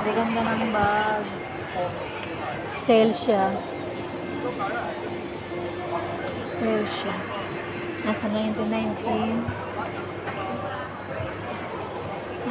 Ganda ng bags. Sale siya. Sale siya. Nasa 19.90.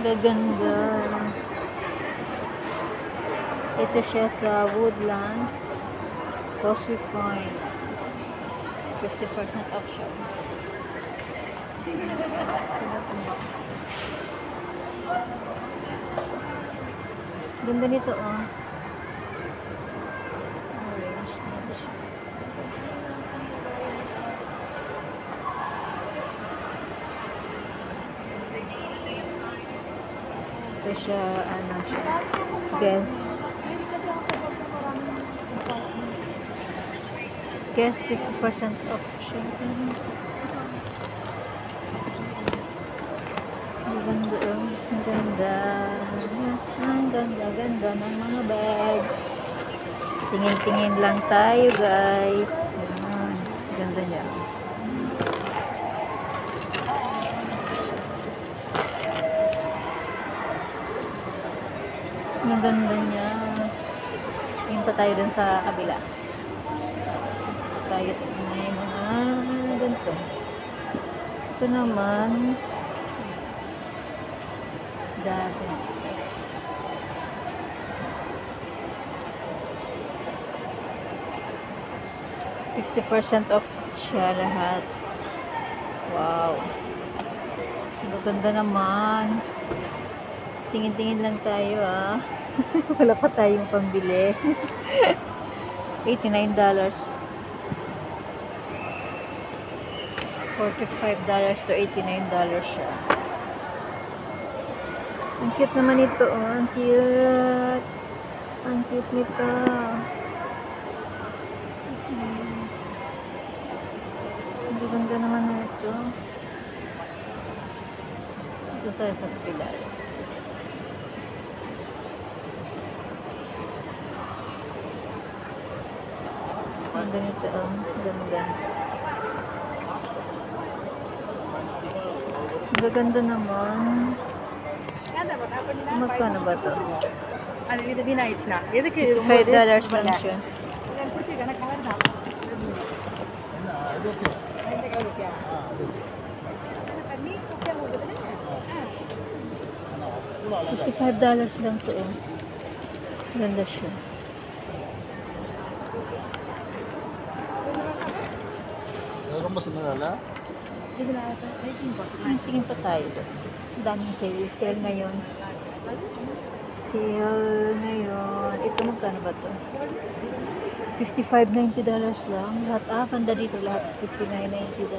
Gaganda. Ito siya sa Woodlands. Causeway Point. 50% off siya. Ganda nito, oh. Orange. Ito siya, ano siya. Guess 50% off siya. Ang ganda, oh. Ang ganda. Ang ganda ng mga bags. Tingin-tingin lang tayo, guys. Ayan. Ganda niya. Ang ganda niya. Tingin pa tayo dun sa kabila. Tayo sa mga ganito. Ito naman dati. $50% off siya lahat. Wow. Maganda naman. Tingin-tingin lang tayo, ah. Wala pa tayong pambili. $89. $45 to $89 siya. Ang cute naman ito, oh. Ang cute. Ang cute nito. Ang ganda naman nito. Ito tayo sa pilar. Ang ganito, oh. Ganda. Gaganda naman. Magkano ba to? $55 lang siya. $55 lang to, oh. Ganda siya. Tingin pa tayo doon. Daming sale ngayon. Sale ngayon. Ito magkano ba to? $55.90 lang. Lahat, panda dito lahat. $59.90.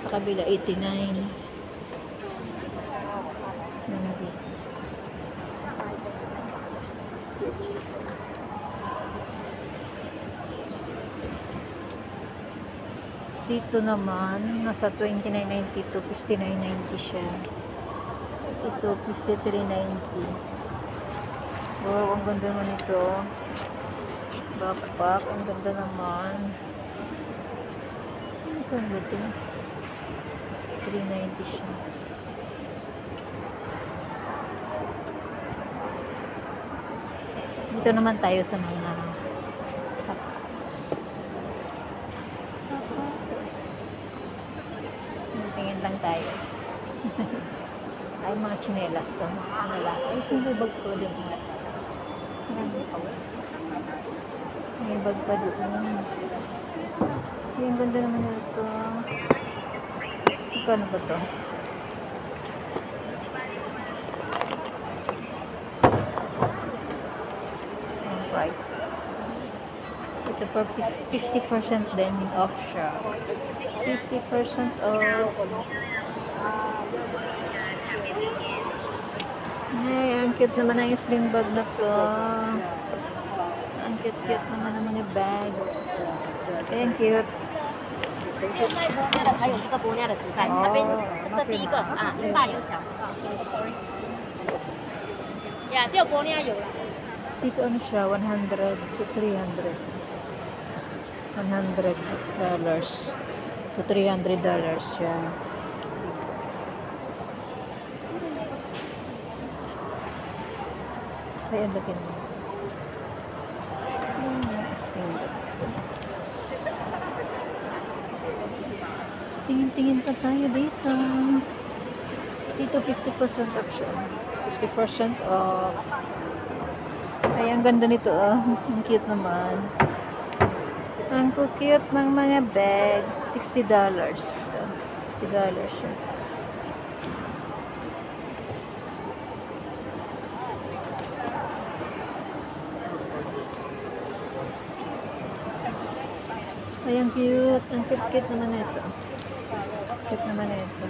Sa kabila, $89. Dito naman, nasa $29.90 to $59.90 siya. Ito, $53.90. Wow, ang ganda naman ito. Backpack, ang ganda naman. Ang ganda ito. $3.90 siya. Dito naman tayo sa mga sapatos. Tingin lang tayo. Ay, mga tsinelas to. Ano lang. Ay, kung may bag ko din. May bag pa doon. Yung ganda naman ito. Ito ano ba to? Ang price. Ito for 50% din off siya. 50% off. Ay, ang cute naman ang sling bag na to. Ang cute naman yung bags. Thank you. 就卖玻尿的，还有这个玻尿的纸袋，那边这个第一个啊，有大有小。sorry。呀，只有玻尿有了。 Dito ano siya, 100 to 300. $100 to $300 siya. Ay, ang laki naman. Tingin-tingin pa tayo dito. Dito 50% off siya. 50% off. Ay, ang ganda nito ah. Ang cute naman. Ang cute ng mga bags. $60. $60 siya. Ay, ang cute. Ang cute naman ito. Cute naman ito.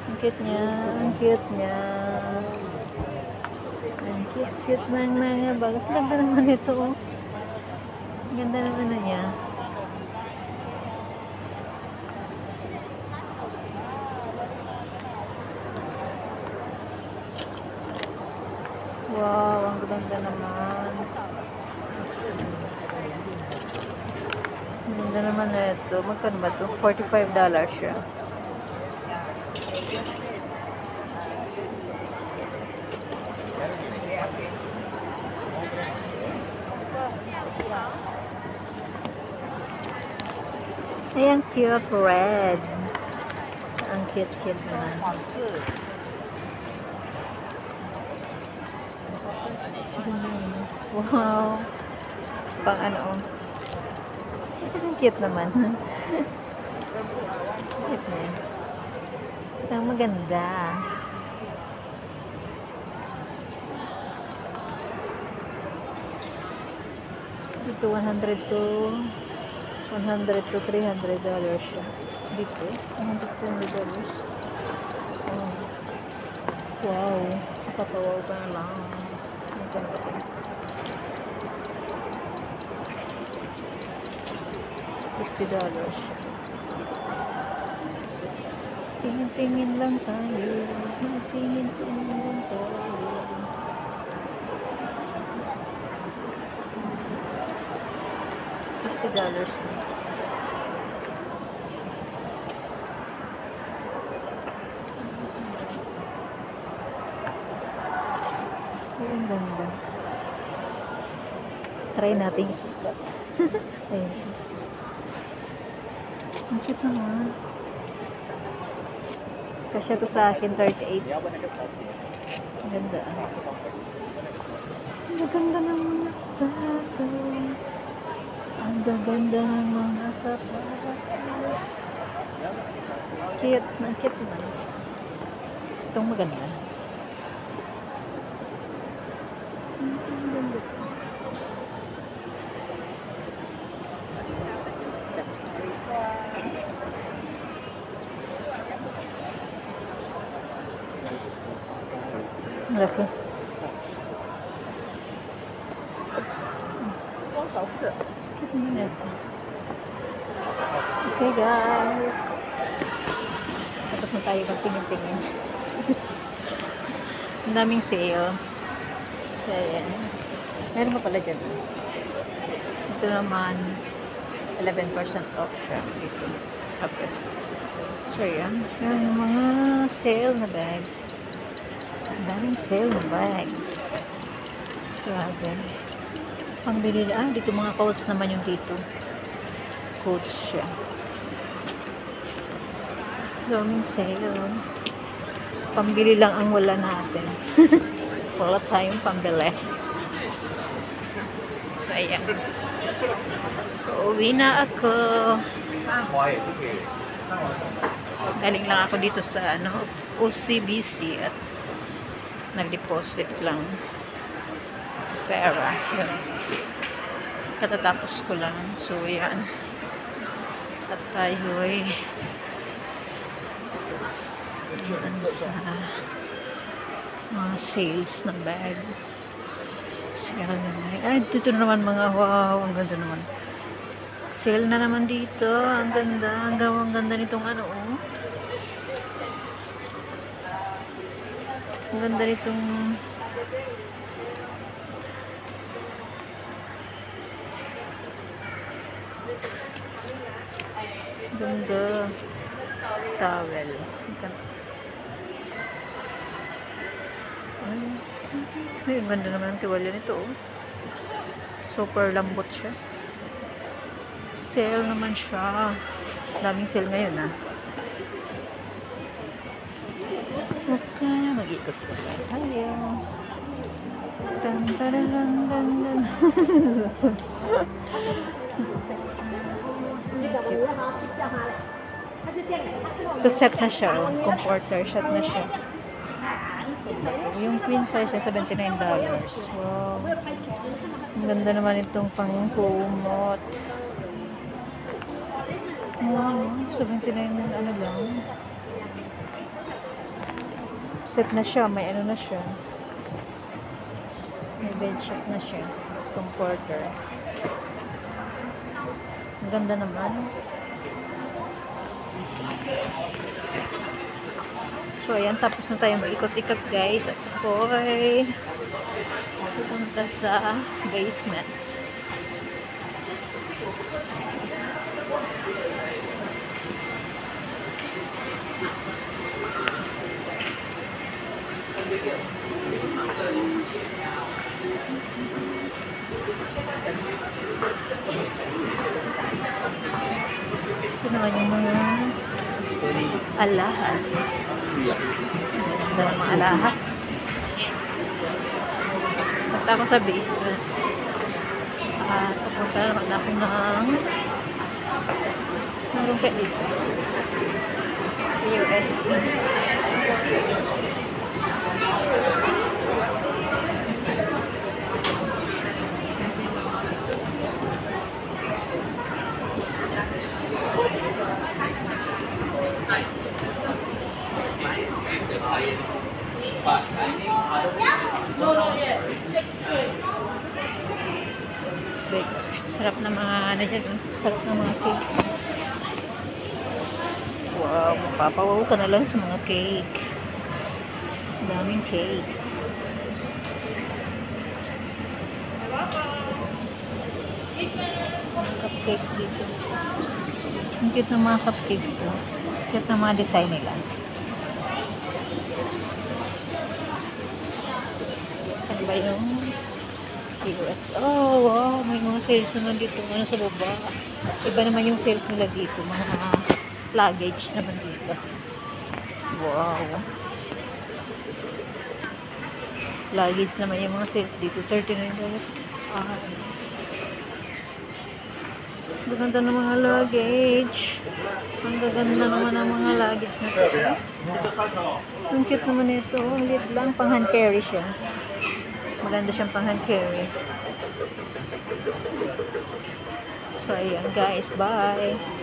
Ang cute niya. Ang cute niya. Ang cute ng mga bag. Ang ganda naman ito. Ang ganda ng ano niya. Wow, ang ganda naman. Ang ganda naman na ito. Magkano ba ito? $45 siya. Ay, ang cute red. Ang cute naman. Wow. Pang ano. Ang cute naman. Cute na yun. Ang maganda. Dito 100 to $300 siya. Dito, $100. Oh. Wow. Papawaw ka na lang. Maganda ko. $60 siya. Tingin-tingin lang tayo. Tingin-tingin lang tayo. $60 siya. Ang ganda. Try natin isukat. Ayun. Ang cute naman. Kasya to sa akin, 38. Ang ganda. Ang ganda ng mga sapatos. Ang gaganda ng mga sapatos. Cute. Ang cute naman. Itong maganda. Ang ganda. Laki. Okay guys. Tapos na tayo magtingin-tingin. Ang daming sale. So ayan. Meron pa pala dyan. Ito naman 11% off siya dito. Tapos so ayan. Yung mga sale na bags. Ang daming sale na bags. Grabe. Pangbili na. Dito mga coats naman yung dito. Coats siya. Daming sale. Pambili lang ang wala natin. Wala tayong pambili. So, ayan. So, uwi na ako. Galing lang ako dito sa OCBC at nag-deposit lang pera. Yun. Katatapos ko lang. So, yan. At tayo ay sa mga sales ng bag. Sale na bag. Ay, dito naman mga wow. Ang ganda naman. Sale na naman dito. Ang ganda. Ang ganda nitong oh. Ang ganda nitong ganda towel. Ay. Ay, ang ganda naman ang tiwalya nito, oh. Super lambot siya. Sale naman siya. Daming sale ngayon, ah. Okay, mag-ikot po tayo. Tan, taran, tan, tan, tan. Ito set na siya, oh. Comforter set na siya. Yung queen size niya, $79. Wow. Ang ganda naman itong pang-kumot. Wow, 79 na ano lang. Set na siya, may ano na siya. May bed sheet na siya. Comforter. Ang ganda naman. So, ayan. Tapos na tayo mag-ikot-ikot, guys. At ako'y pupunta sa basement. Ito naman yung mga alahas. Ganda ng mga alahas. Punta ako sa basement. At pupunta naman ako ng rumpet dito. USD. Sarap na mga ano dyan, sarap na mga cake. Wow, mapapawaw ka na lang sa mga cake. Daming cakes. Cupcakes dito. Ang cute ng mga cupcakes, oh. Cute ng mga design nila. Saan ba yung US? Oh, wow. May mga sales naman dito. Ano sa baba. Iba naman yung sales nila dito. Mga luggage naman dito. Wow. Luggage naman yung mga sales dito. $39. Ah. Gaganda ng mga luggage. Ang gaganda naman ng mga luggage na ito. Ang cute naman ito. Ang liit lang. Pang hand carry siya. Maganda siyang pang hand carry. So, ayan guys. Bye!